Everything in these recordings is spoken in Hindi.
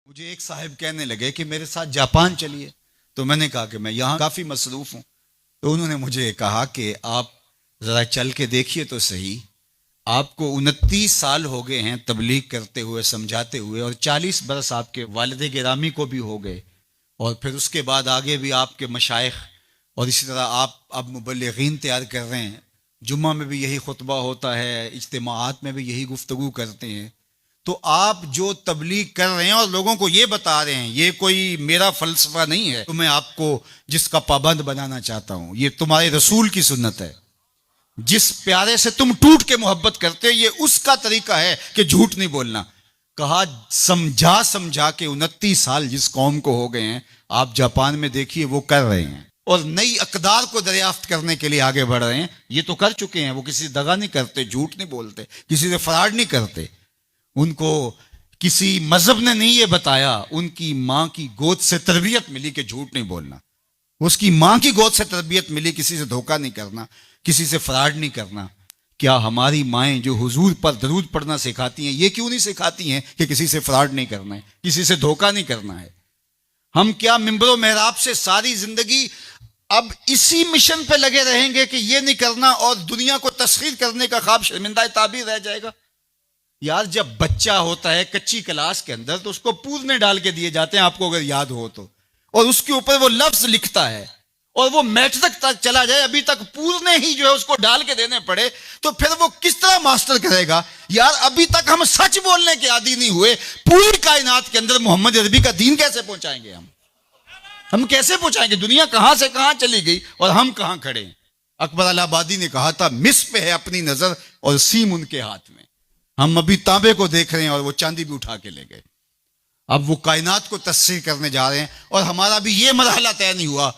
मुझे एक साहब कहने लगे कि मेरे साथ जापान चलिए। तो मैंने कहा कि मैं यहाँ काफ़ी मसरूफ़ हूँ। तो उन्होंने मुझे कहा कि आप ज़रा चल के देखिए तो सही, आपको 29 साल हो गए हैं तबलीग करते हुए, समझाते हुए, और 40 बरस आपके वालिद गिरामी को भी हो गए, और फिर उसके बाद आगे भी आपके मशाइख, और इसी तरह आप अब मुबल्लिगीन तैयार कर रहे हैं। जुम्मा में भी यही खुतबा होता है, इज्तिमाआत में भी यही गुफ्तगू करते हैं। तो आप जो तबलीग कर रहे हैं और लोगों को ये बता रहे हैं, ये कोई मेरा फलसफा नहीं है, तो मैं आपको जिसका पाबंद बनाना चाहता हूं, ये तुम्हारे रसूल की सुन्नत है। जिस प्यारे से तुम टूट के मोहब्बत करते हो, ये उसका तरीका है कि झूठ नहीं बोलना। कहा समझा समझा के 29 साल जिस कौम को हो गए हैं, आप जापान में देखिए वो कर रहे हैं, और नई अकदार को दरियाफ्त करने के लिए आगे बढ़ रहे हैं। ये तो कर चुके हैं, वो किसी से दगा नहीं करते, झूठ नहीं बोलते, किसी से फराड नहीं करते। उनको किसी मजहब ने नहीं ये बताया, उनकी मां की गोद से तरबियत मिली कि झूठ नहीं बोलना। उसकी मां की गोद से तरबियत मिली किसी से धोखा नहीं करना, किसी से फराड नहीं करना। क्या हमारी माएं जो हुजूर पर दरूद पढ़ना सिखाती हैं, ये क्यों नहीं सिखाती हैं कि किसी से फराड नहीं करना है, किसी से धोखा नहीं करना है? हम क्या मिंबरो मेहराब से सारी जिंदगी अब इसी मिशन पे लगे रहेंगे कि ये नहीं करना, और दुनिया को तस्खीर करने का ख्वाब शर्मिंदा ताबीर रह जाएगा? यार, जब बच्चा होता है कच्ची क्लास के अंदर, तो उसको पूरने डाल के दिए जाते हैं, आपको अगर याद हो तो, और उसके ऊपर वो लफ्ज लिखता है, और वो मैट्रिक तक चला जाए, अभी तक पूरने ही जो है उसको डाल के देने पड़े, तो फिर वो किस तरह मास्टर करेगा? यार, अभी तक हम सच बोलने के आदी नहीं हुए। पूरी कायनात के अंदर मोहम्मद अरबी का दीन कैसे पहुंचाएंगे? हम कैसे पहुंचाएंगे? दुनिया कहां से कहां चली गई और हम कहां खड़े हैं? अकबर इलाहाबादी ने कहा था, मिस पे है अपनी नजर और सीम उनके हाथ में। हम अभी तांबे को देख रहे हैं और वो चांदी भी उठा के ले गए। अब वो कायनात को तस्सीर करने जा रहे हैं, और हमारा भी ये मरहला तय नहीं हुआ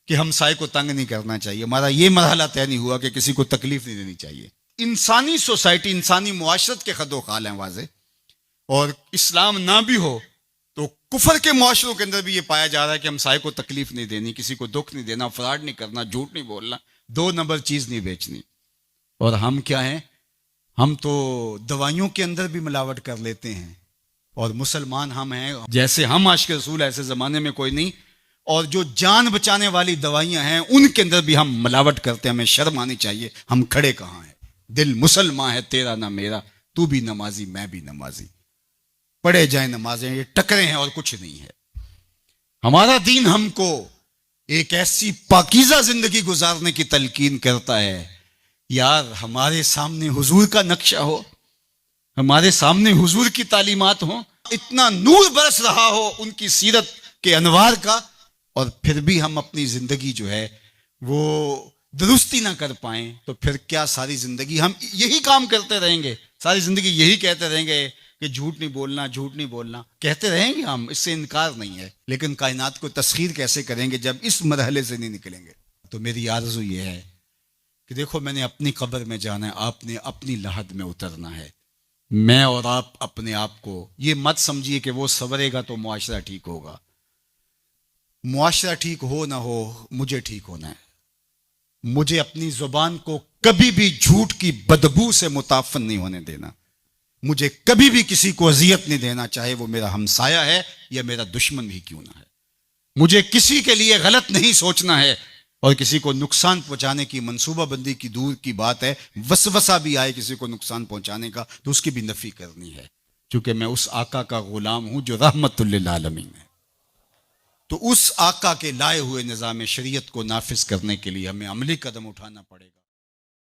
कि हम साए को तंग नहीं करना चाहिए, हमारा ये मरहला तय नहीं हुआ कि किसी को तकलीफ नहीं देनी चाहिए। इंसानी सोसाइटी, इंसानी मुआशरत के खदो खाल हैं वाजे, और इस्लाम ना भी हो तो कुफर के मुआशरों के अंदर भी ये पाया जा रहा है कि हम साए को तकलीफ नहीं देनी, किसी को दुख नहीं देना, फराड नहीं करना, झूठ नहीं बोलना, 2 नंबर चीज नहीं बेचनी। और हम क्या हैं? हम तो दवाइयों के अंदर भी मिलावट कर लेते हैं, और मुसलमान हम हैं, जैसे हम आशिक रसूल ऐसे जमाने में कोई नहीं। और जो जान बचाने वाली दवाइयां हैं उनके अंदर भी हम मिलावट करते हैं। हमें शर्म आनी चाहिए। हम खड़े कहां हैं? दिल मुसलमान है तेरा ना मेरा, तू भी नमाजी मैं भी नमाजी, पढ़े जाए नमाजें, ये टकरे हैं और कुछ नहीं है। हमारा दीन हमको एक ऐसी पाकीज़ा जिंदगी गुजारने की तलकीन करता है। यार, हमारे सामने हुजूर का नक्शा हो, हमारे सामने हुजूर की तालीमात हो, इतना नूर बरस रहा हो उनकी सीरत के अनवार का, और फिर भी हम अपनी जिंदगी जो है वो दुरुस्ती ना कर पाए, तो फिर क्या सारी जिंदगी हम यही काम करते रहेंगे? सारी जिंदगी यही कहते रहेंगे कि झूठ नहीं बोलना, झूठ नहीं बोलना? कहते रहेंगे हम, इससे इनकार नहीं है, लेकिन कायनात को तस्खीर कैसे करेंगे जब इस मरहले से नहीं निकलेंगे? तो मेरी आरज़ू ये है कि देखो, मैंने अपनी कब्र में जाना है, आपने अपनी लहद में उतरना है। मैं और आप अपने आप को ये मत समझिए कि वो संवरेगा तो मुआशरा ठीक होगा। मुआशरा ठीक हो ना हो, मुझे ठीक होना है। मुझे अपनी जुबान को कभी भी झूठ की बदबू से मुताफन नहीं होने देना। मुझे कभी भी किसी को अजियत नहीं देना, चाहे वो मेरा हमसाया है या मेरा दुश्मन भी क्यों ना है। मुझे किसी के लिए गलत नहीं सोचना है, और किसी को नुकसान पहुंचाने की मंसूबाबंदी की दूर की बात है, वसवसा भी आए किसी को नुकसान पहुंचाने का, तो उसकी भी नफी करनी है, क्योंकि मैं उस आका का गुलाम हूं जो रहमतुल लिल आलमीन है। तो उस आका के लाए हुए निज़ाम शरीयत को नाफिज करने के लिए हमें अमली कदम उठाना पड़ेगा।